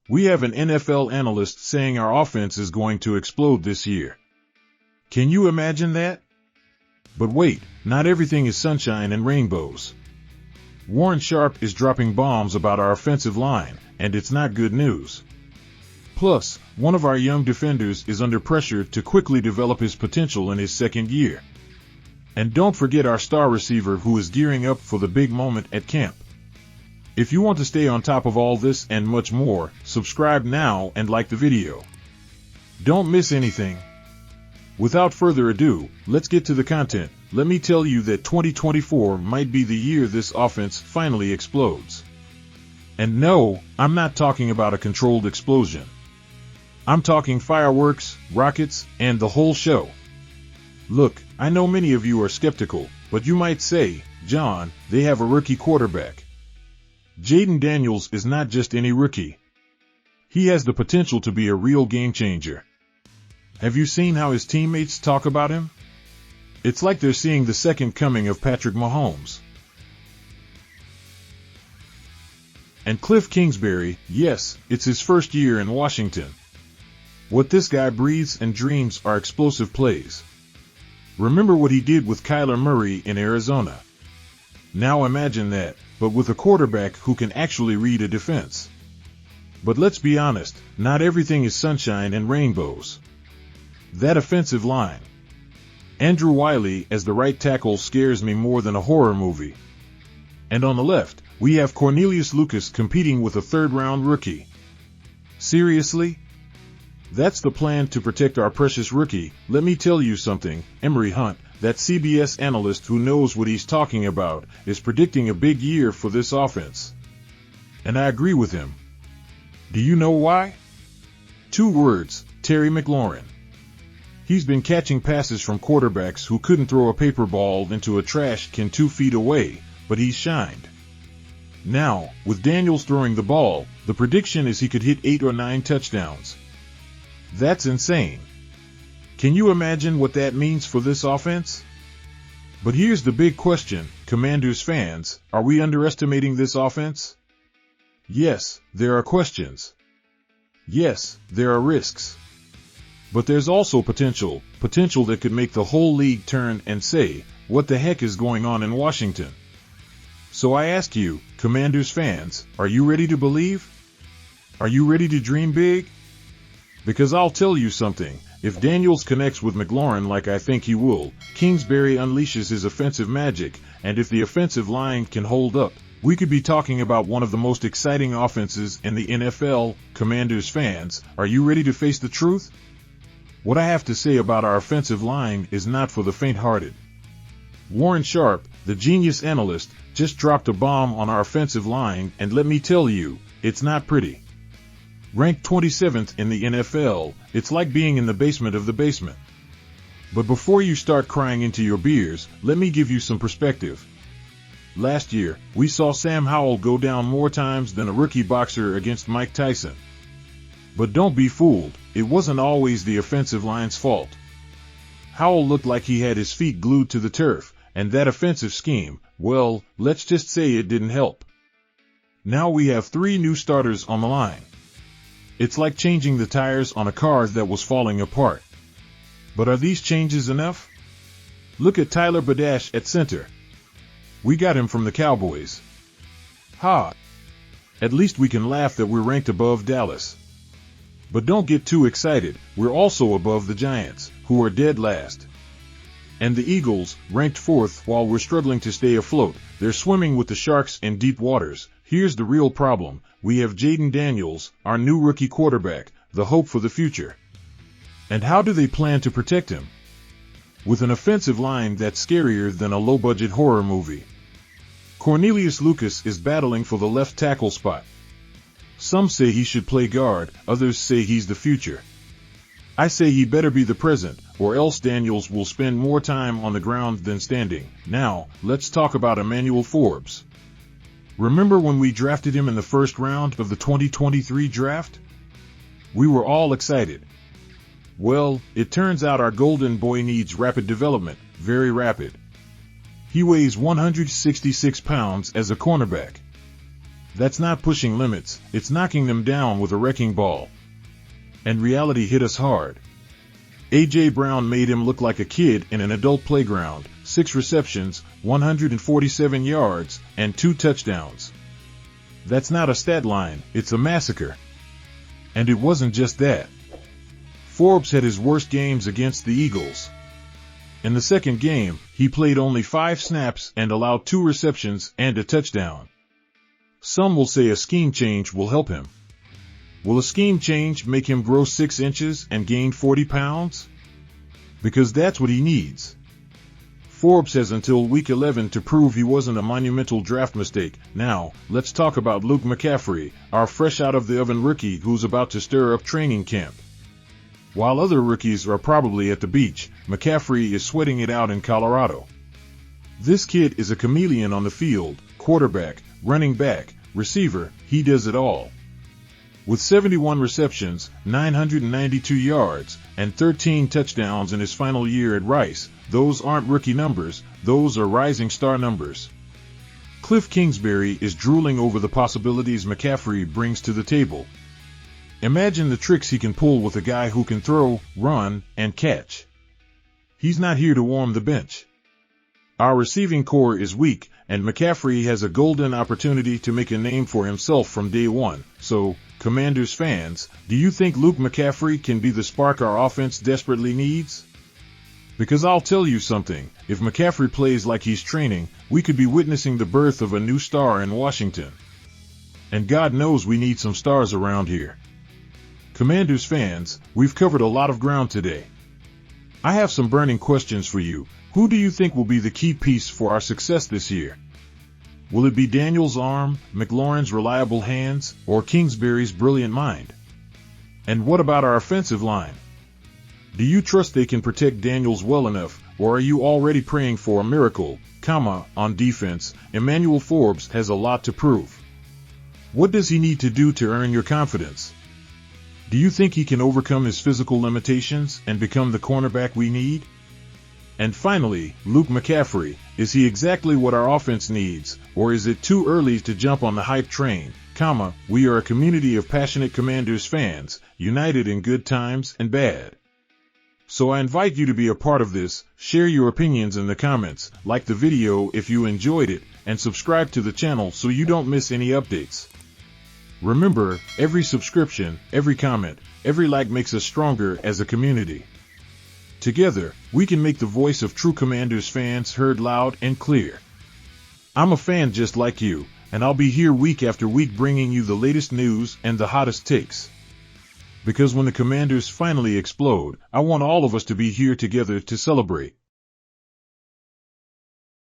We have an NFL analyst saying our offense is going to explode this year. Can you imagine that? But wait, not everything is sunshine and rainbows. Warren Sharp is dropping bombs about our offensive line, and it's not good news. Plus, one of our young defenders is under pressure to quickly develop his potential in his second year. And don't forget our star receiver who is gearing up for the big moment at camp. If you want to stay on top of all this and much more, subscribe now and like the video. Don't miss anything. Without further ado, let's get to the content. Let me tell you that 2024 might be the year this offense finally explodes. And no, I'm not talking about a controlled explosion. I'm talking fireworks, rockets, and the whole show. Look, I know many of you are skeptical, but you might say, John, they have a rookie quarterback. Jayden Daniels is not just any rookie. He has the potential to be a real game changer. Have you seen how his teammates talk about him? It's like they're seeing the second coming of Patrick Mahomes. And Cliff Kingsbury, yes, it's his first year in Washington. What this guy breathes and dreams are explosive plays. Remember what he did with Kyler Murray in Arizona. Now imagine that, but with a quarterback who can actually read a defense. But let's be honest, not everything is sunshine and rainbows. That offensive line. Andrew Wiley as the right tackle scares me more than a horror movie. And on the left, we have Cornelius Lucas competing with a third-round rookie. Seriously? That's the plan to protect our precious rookie. Let me tell you something, Emory Hunt, that CBS analyst who knows what he's talking about, is predicting a big year for this offense. And I agree with him. Do you know why? 2 words, Terry McLaurin. He's been catching passes from quarterbacks who couldn't throw a paper ball into a trash can 2 feet away, but he's shined. Now, with Daniels throwing the ball, the prediction is he could hit 8 or 9 touchdowns. That's insane. Can you imagine what that means for this offense? But here's the big question, Commanders fans, are we underestimating this offense? Yes, there are questions. Yes, there are risks. But there's also potential that could make the whole league turn and say, what the heck is going on in Washington? So I ask you, Commanders fans, are you ready to believe? Are you ready to dream big? Because I'll tell you something, if Daniels connects with McLaurin like I think he will, Kingsbury unleashes his offensive magic, and if the offensive line can hold up, we could be talking about one of the most exciting offenses in the NFL. Commanders fans, are you ready to face the truth? What I have to say about our offensive line is not for the faint-hearted. Warren Sharp, the genius analyst, just dropped a bomb on our offensive line, and let me tell you, it's not pretty. Ranked 27th in the NFL, it's like being in the basement of the basement. But before you start crying into your beers, let me give you some perspective. Last year, we saw Sam Howell go down more times than a rookie boxer against Mike Tyson. But don't be fooled, it wasn't always the offensive line's fault. Howell looked like he had his feet glued to the turf, and that offensive scheme, well, let's just say it didn't help. Now we have 3 new starters on the line. It's like changing the tires on a car that was falling apart. But are these changes enough? Look at Tyler Badash at center. We got him from the Cowboys. Ha! At least we can laugh that we're ranked above Dallas. But don't get too excited, we're also above the Giants, who are dead last. And the Eagles, ranked 4th while we're struggling to stay afloat, they're swimming with the sharks in deep waters. Here's the real problem, we have Jayden Daniels, our new rookie quarterback, the hope for the future. And how do they plan to protect him? With an offensive line that's scarier than a low-budget horror movie. Cornelius Lucas is battling for the left tackle spot. Some say he should play guard, others say he's the future. I say he better be the present, or else Daniels will spend more time on the ground than standing. Now, let's talk about Emmanuel Forbes. Remember when we drafted him in the first round of the 2023 draft? We were all excited. Well, it turns out our golden boy needs rapid development, very rapid. He weighs 166 pounds as a cornerback. That's not pushing limits, it's knocking them down with a wrecking ball. And reality hit us hard. A.J. Brown made him look like a kid in an adult playground, 6 receptions, 147 yards, and 2 touchdowns. That's not a stat line, it's a massacre. And it wasn't just that. Forbes had his worst games against the Eagles. In the second game, he played only 5 snaps and allowed 2 receptions and a touchdown. Some will say a scheme change will help him. Will a scheme change make him grow 6 inches and gain 40 pounds? Because that's what he needs. Forbes has until week 11 to prove he wasn't a monumental draft mistake. Now, let's talk about Luke McCaffrey, our fresh-out-of-the-oven rookie who's about to stir up training camp. While other rookies are probably at the beach, McCaffrey is sweating it out in Colorado. This kid is a chameleon on the field, quarterback, running back, receiver, he does it all. With 71 receptions, 992 yards, and 13 touchdowns in his final year at Rice, those aren't rookie numbers, those are rising star numbers. Cliff Kingsbury is drooling over the possibilities McCaffrey brings to the table. Imagine the tricks he can pull with a guy who can throw, run, and catch. He's not here to warm the bench. Our receiving core is weak, and McCaffrey has a golden opportunity to make a name for himself from day one. So, Commanders fans, do you think Luke McCaffrey can be the spark our offense desperately needs? Because I'll tell you something, if McCaffrey plays like he's training, we could be witnessing the birth of a new star in Washington. And God knows we need some stars around here. Commanders fans, we've covered a lot of ground today. I have some burning questions for you. Who do you think will be the key piece for our success this year? Will it be Daniels' arm, McLaurin's reliable hands, or Kingsbury's brilliant mind? And what about our offensive line? Do you trust they can protect Daniels well enough, or are you already praying for a miracle? On defense, Emmanuel Forbes has a lot to prove. What does he need to do to earn your confidence? Do you think he can overcome his physical limitations and become the cornerback we need? And finally, Luke McCaffrey, is he exactly what our offense needs, or is it too early to jump on the hype train? We are a community of passionate Commanders fans, united in good times and bad. So I invite you to be a part of this, share your opinions in the comments, like the video if you enjoyed it, and subscribe to the channel so you don't miss any updates. Remember, every subscription, every comment, every like makes us stronger as a community. Together, we can make the voice of true Commanders fans heard loud and clear. I'm a fan just like you, and I'll be here week after week bringing you the latest news and the hottest takes. Because when the Commanders finally explode, I want all of us to be here together to celebrate.